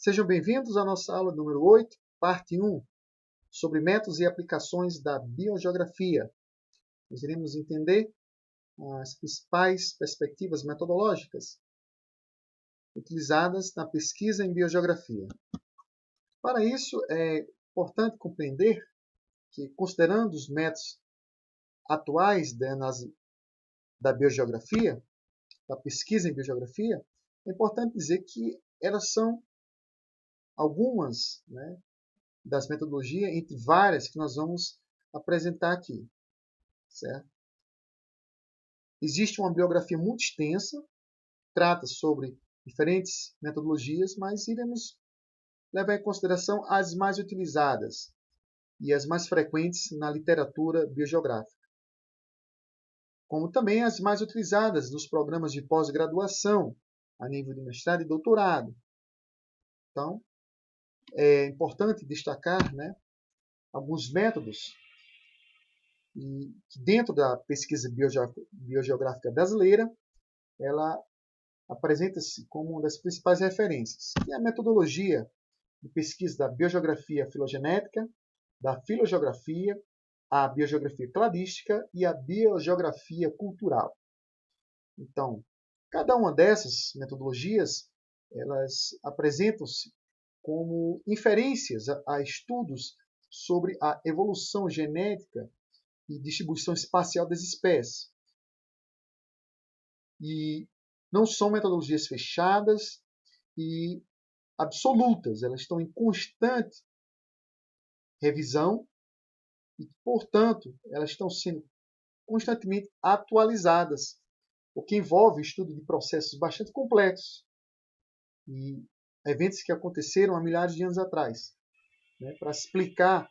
Sejam bem-vindos à nossa aula número 8, parte 1, sobre métodos e aplicações da biogeografia. Nós iremos entender as principais perspectivas metodológicas utilizadas na pesquisa em biogeografia. Para isso, é importante compreender que, considerando os métodos atuais da biogeografia, da pesquisa em biogeografia, é importante dizer que elas são algumas, das metodologias, entre várias que nós vamos apresentar aqui, certo? Existe uma bibliografia muito extensa, trata sobre diferentes metodologias, mas iremos levar em consideração as mais utilizadas e as mais frequentes na literatura biogeográfica, como também as mais utilizadas nos programas de pós-graduação, a nível de mestrado e doutorado. Então, é importante destacar, alguns métodos e que dentro da pesquisa biogeográfica brasileira, ela apresenta-se como uma das principais referências, que é a metodologia de pesquisa da biogeografia filogenética, da filogeografia, a biogeografia cladística e a biogeografia cultural. Então, cada uma dessas metodologias, elas apresentam-se como inferências a estudos sobre a evolução genética e distribuição espacial das espécies. E não são metodologias fechadas e absolutas, elas estão em constante revisão e, portanto, elas estão sendo constantemente atualizadas, o que envolve o estudo de processos bastante complexos e eventos que aconteceram há milhares de anos atrás, para explicar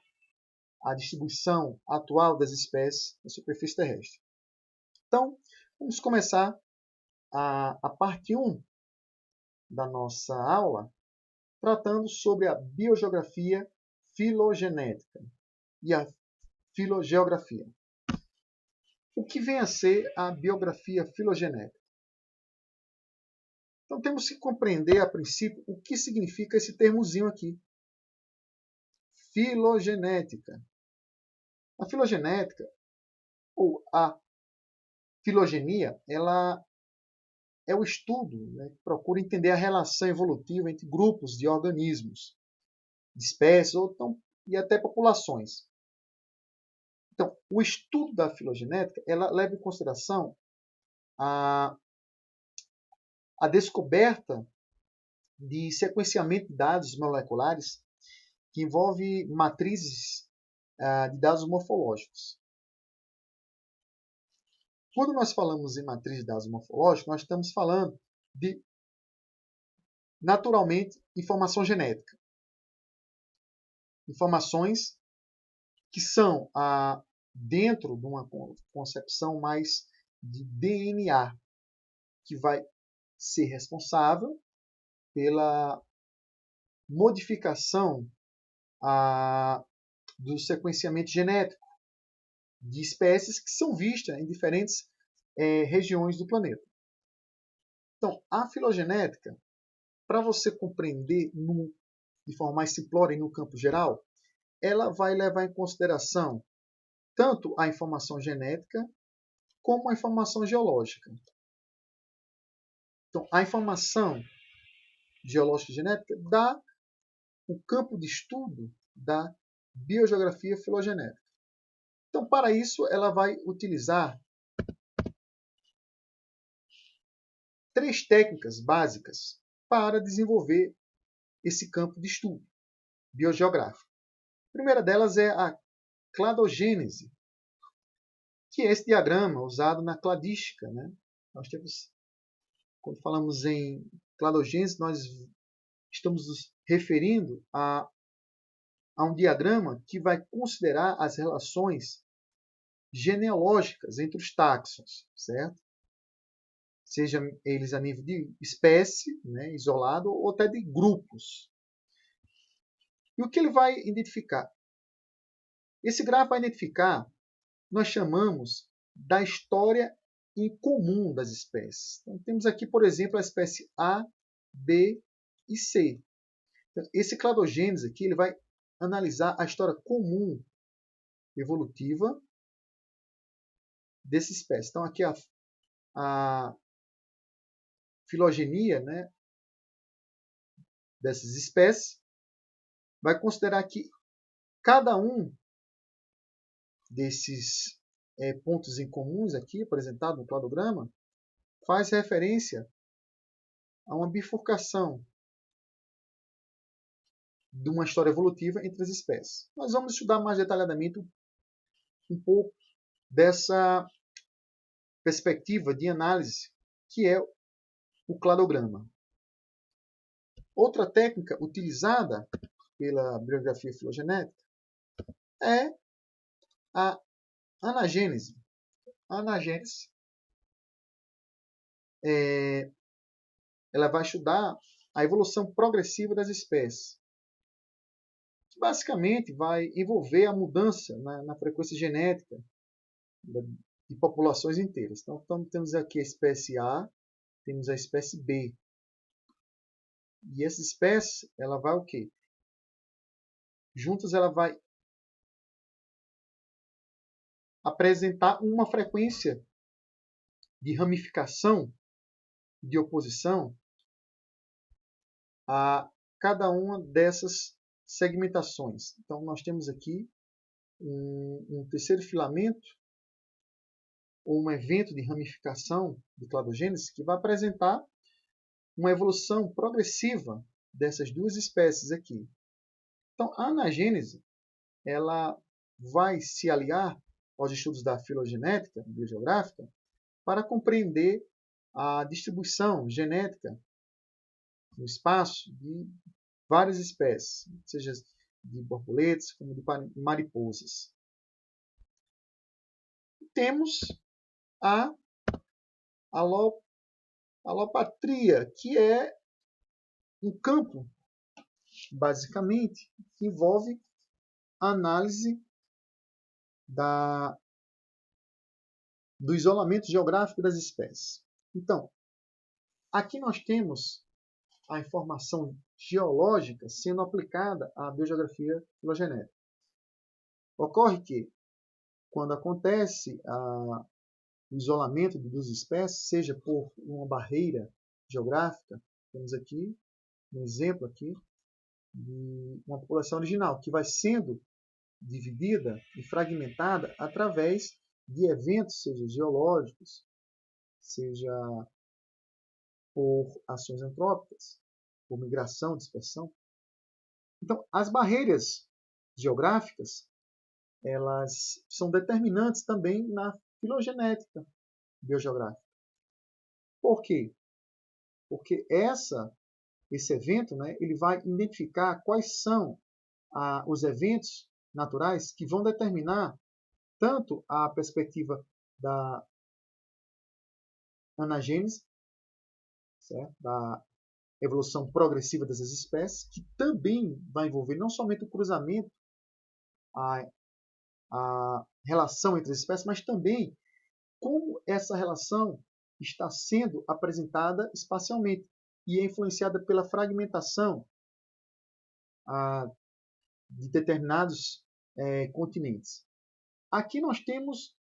a distribuição atual das espécies na superfície terrestre. Então, vamos começar a parte 1 da nossa aula, tratando sobre a biogeografia filogenética e a filogeografia. O que vem a ser a biografia filogenética? Então, temos que compreender, a princípio, o que significa esse termozinho aqui. Filogenética. A filogenética, ou a filogenia, ela é o estudo que procura entender a relação evolutiva entre grupos de organismos, de espécies e até populações. Então, o estudo da filogenética, ela leva em consideração a descoberta de sequenciamento de dados moleculares que envolve matrizes de dados morfológicos. Quando nós falamos em matriz de dados morfológicos, nós estamos falando de, naturalmente, informação genética. Informações que são dentro de uma concepção mais de DNA, que vai ser responsável pela modificação do sequenciamento genético de espécies que são vistas em diferentes regiões do planeta. Então, a filogenética, para você compreender de forma mais simplória e no campo geral, ela vai levar em consideração tanto a informação genética como a informação geológica. Então, a informação geológica e genética dá o campo de estudo da biogeografia filogenética. Então, para isso, ela vai utilizar 3 técnicas básicas para desenvolver esse campo de estudo biogeográfico. A primeira delas é a cladogênese, que é esse diagrama usado na cladística. Nós temos, quando falamos em cladogênese, nós estamos nos referindo a um diagrama que vai considerar as relações genealógicas entre os táxons, certo? Seja eles a nível de espécie, isolado, ou até de grupos. E o que ele vai identificar? Esse gráfico vai identificar, nós chamamos da história em comum das espécies. Então, temos aqui, por exemplo, a espécie A, B e C. Então, esse cladogênese aqui ele vai analisar a história comum evolutiva dessa espécie. Então, aqui a filogenia, né, dessas espécies vai considerar que cada um desses pontos em comuns aqui, apresentado no cladograma, faz referência a uma bifurcação de uma história evolutiva entre as espécies. Nós vamos estudar mais detalhadamente um pouco dessa perspectiva de análise que é o cladograma. Outra técnica utilizada pela bibliografia filogenética é a anagênese. A anagênese ela vai estudar a evolução progressiva das espécies, que basicamente vai envolver a mudança na frequência genética de populações inteiras. Então, temos aqui a espécie A, temos a espécie B. E essa espécie, ela vai o quê? Juntas, ela vai apresentar uma frequência de ramificação, de oposição a cada uma dessas segmentações. Então, nós temos aqui um terceiro filamento, ou um evento de ramificação de cladogênese, que vai apresentar uma evolução progressiva dessas duas espécies aqui. Então, a anagênese ela vai se aliar aos estudos da filogenética biogeográfica para compreender a distribuição genética no espaço de várias espécies, seja de borboletas como de mariposas. Temos a alopatria, que é um campo, basicamente, que envolve a análise do isolamento geográfico das espécies. Então, aqui nós temos a informação geológica sendo aplicada à biogeografia filogenética. Ocorre que, quando acontece o isolamento de duas espécies, seja por uma barreira geográfica, temos aqui um exemplo aqui de uma população original que vai sendo dividida e fragmentada através de eventos, seja geológicos, seja por ações antrópicas, por migração, dispersão. Então, as barreiras geográficas, elas são determinantes também na filogenética biogeográfica. Por quê? Porque esse evento, né, ele vai identificar quais são os eventos naturais que vão determinar tanto a perspectiva da anagênese, certo? Da evolução progressiva dessas espécies, que também vai envolver não somente o cruzamento, a relação entre as espécies, mas também como essa relação está sendo apresentada espacialmente e é influenciada pela fragmentação de determinados continentes. Aqui nós temos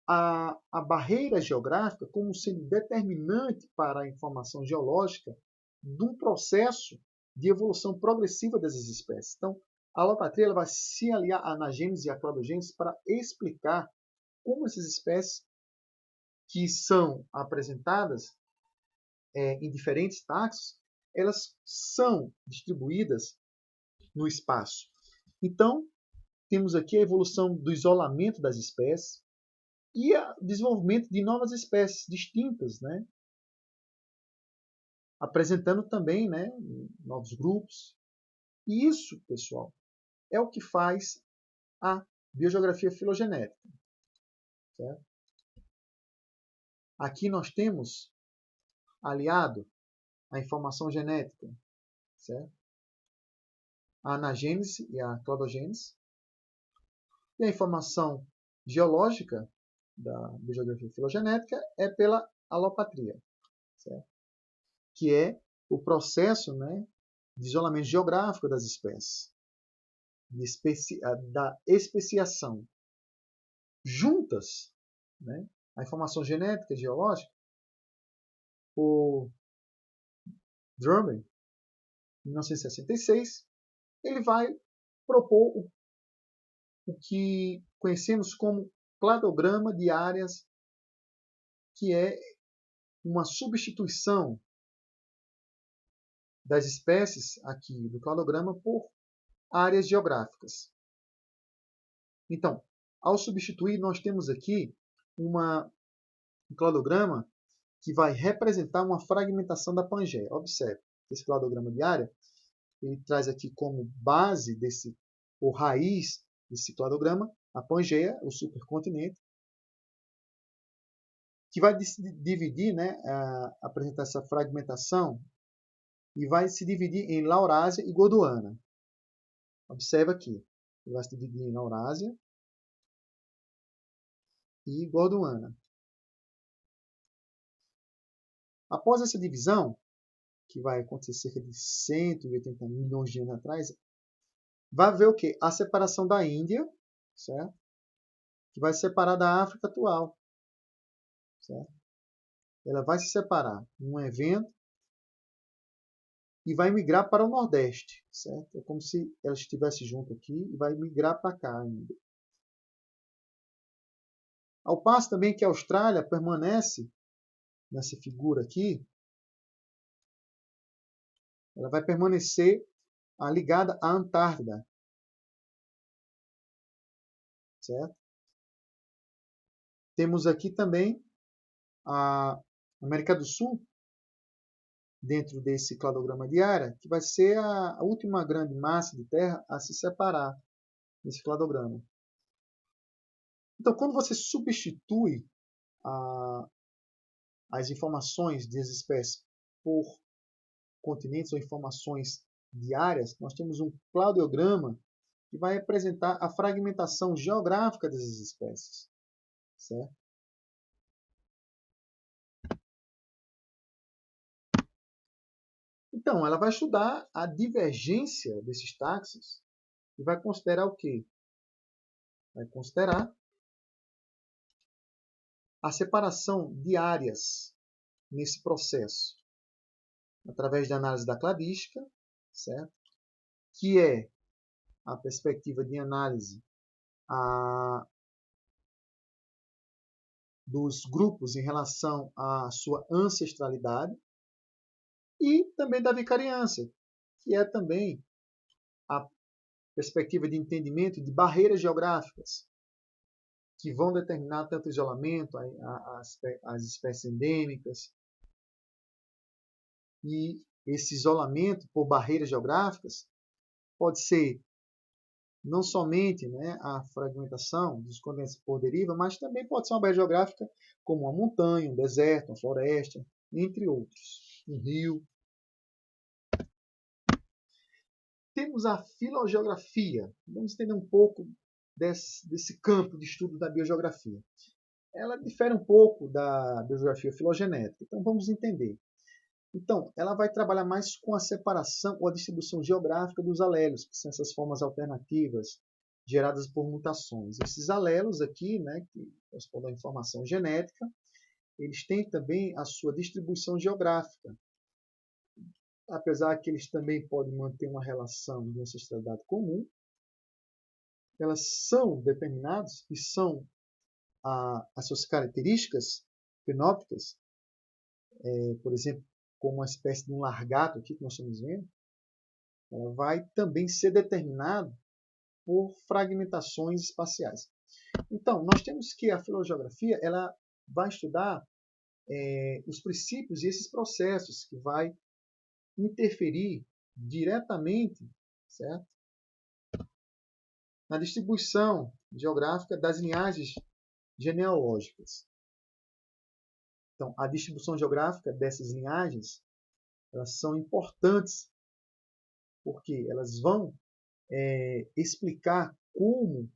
a barreira geográfica como sendo determinante para a informação geológica de um processo de evolução progressiva dessas espécies. Então, a alopatria ela vai se aliar à anagênese e à cladogênese para explicar como essas espécies que são apresentadas em diferentes taxos, elas são distribuídas no espaço. Então, temos aqui a evolução do isolamento das espécies e o desenvolvimento de novas espécies distintas, né? Apresentando também, né, novos grupos. E isso, pessoal, é o que faz a biogeografia filogenética. Certo? Aqui nós temos aliado a informação genética, certo? A anagênese e a cladogênese, e a informação geológica da biogeografia filogenética é pela alopatria, certo? Que é o processo, né, de isolamento geográfico das espécies, da especiação. Juntas, né, a informação genética e geológica, o Drummond, em 1966, ele vai propor o que conhecemos como cladograma de áreas, que é uma substituição das espécies aqui do cladograma por áreas geográficas. Então, ao substituir, nós temos aqui um cladograma que vai representar uma fragmentação da Pangeia. Observe, esse cladograma de área, ele traz aqui como base ou raiz desse cladograma, a Pangeia, o supercontinente, que vai dividir, né, apresentar essa fragmentação e vai se dividir em Laurásia e Gondwana. Observa aqui, ele vai se dividir em Laurásia e Gondwana. Após essa divisão, que vai acontecer cerca de 180 milhões de anos atrás, vai haver o quê? A separação da Índia, certo? Que vai se separar da África atual, certo? Ela vai se separar em um evento e vai migrar para o Nordeste, certo? É como se ela estivesse junto aqui e vai migrar para cá ainda. Ao passo também que a Austrália permanece nessa figura aqui, ela vai permanecer ligada à Antártida, certo? Temos aqui também a América do Sul, dentro desse cladograma de área, que vai ser a última grande massa de terra a se separar nesse cladograma. Então, quando você substitui as informações das espécies por continentes ou informações de áreas, nós temos um cladograma que vai apresentar a fragmentação geográfica dessas espécies, certo? Então, ela vai estudar a divergência desses táxons e vai considerar o quê? Vai considerar a separação de áreas nesse processo, através da análise da cladística, certo? Que é a perspectiva de análise dos grupos em relação à sua ancestralidade, e também da vicariância, que é também a perspectiva de entendimento de barreiras geográficas, que vão determinar tanto o isolamento, as espécies endêmicas. E esse isolamento por barreiras geográficas pode ser não somente, né, a fragmentação dos continentes por deriva, mas também pode ser uma barreira geográfica como uma montanha, um deserto, uma floresta, entre outros, um rio. Temos a filogeografia. Vamos entender um pouco desse campo de estudo da biogeografia. Ela difere um pouco da biogeografia filogenética, então vamos entender. Então, ela vai trabalhar mais com a separação ou a distribuição geográfica dos alelos, que são essas formas alternativas geradas por mutações. Esses alelos aqui, né, que correspondem à informação genética, eles têm também a sua distribuição geográfica, apesar que eles também podem manter uma relação de ancestralidade comum. Elas são determinadas e são as suas características fenóticas, por exemplo, como uma espécie de um largato aqui que nós estamos vendo, ela vai também ser determinada por fragmentações espaciais. Então, nós temos que a filogeografia ela vai estudar os princípios e esses processos que vai interferir diretamente, certo, na distribuição geográfica das linhagens genealógicas. Então, a distribuição geográfica dessas linhagens, elas são importantes porque elas vão explicar como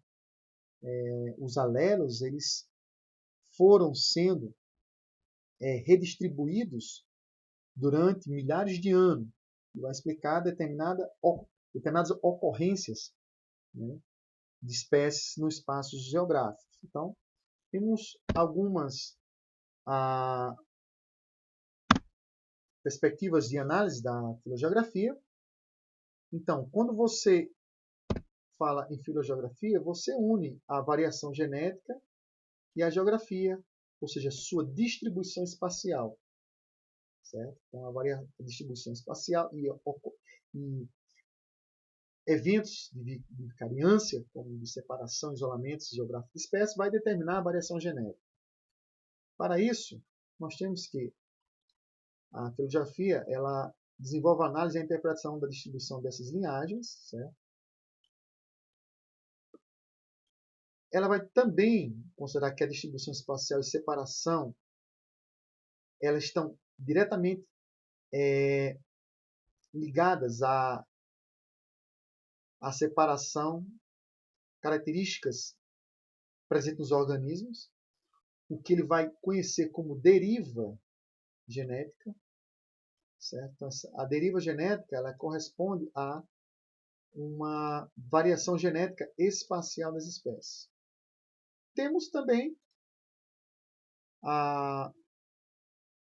os alelos eles foram sendo redistribuídos durante milhares de anos, e vai explicar determinadas ocorrências, né, de espécies no espaço geográfico. Então, temos algumas perspectivas de análise da filogeografia. Então, quando você fala em filogeografia, você une a variação genética e a geografia, ou seja, sua distribuição espacial. Certo? Então, a distribuição espacial e eventos de vicariância, como de separação, isolamento geográfico de espécies, vai determinar a variação genética. Para isso, nós temos que a filogeografia ela desenvolve a análise e a interpretação da distribuição dessas linhagens. Certo? Ela vai também considerar que a distribuição espacial e separação elas estão diretamente ligadas à separação, características presentes nos organismos, o que ele vai conhecer como deriva genética. Certo? A deriva genética ela corresponde a uma variação genética espacial das espécies. Temos também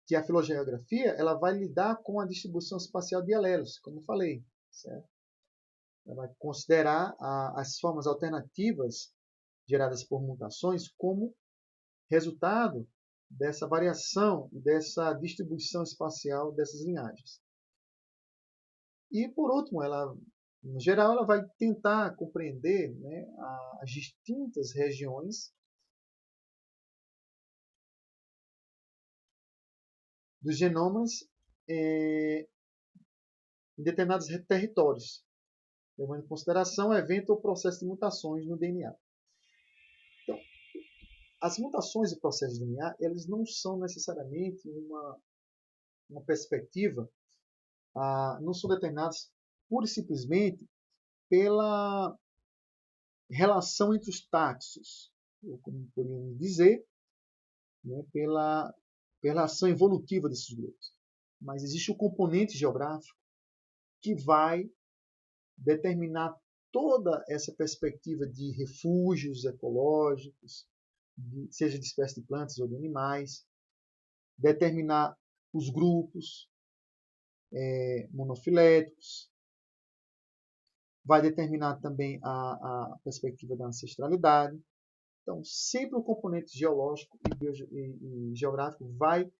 que a filogeografia ela vai lidar com a distribuição espacial de alelos, como eu falei. Certo? Ela vai considerar as formas alternativas geradas por mutações como resultado dessa variação e dessa distribuição espacial dessas linhagens. E, por último, no geral, ela vai tentar compreender, né, as distintas regiões dos genomas em determinados territórios, levando em consideração o evento ou processo de mutações no DNA. Então, as mutações e processos de DNA eles não são necessariamente uma perspectiva, não são determinados pura e simplesmente pela relação entre os taxos, ou como podemos dizer, né, pela relação evolutiva desses grupos. Mas existe o componente geográfico que vai determinar toda essa perspectiva de refúgios ecológicos, seja de espécies de plantas ou de animais, determinar os grupos monofiléticos, vai determinar também a perspectiva da ancestralidade. Então, sempre o componente geológico e geográfico vai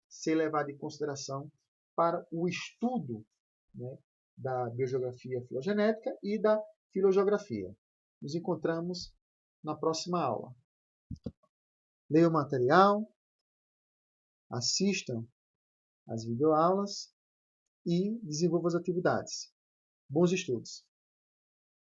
ser levado em consideração para o estudo, né, da biogeografia filogenética e da filogeografia. Nos encontramos na próxima aula. Leiam o material, assistam às videoaulas e desenvolvam as atividades. Bons estudos!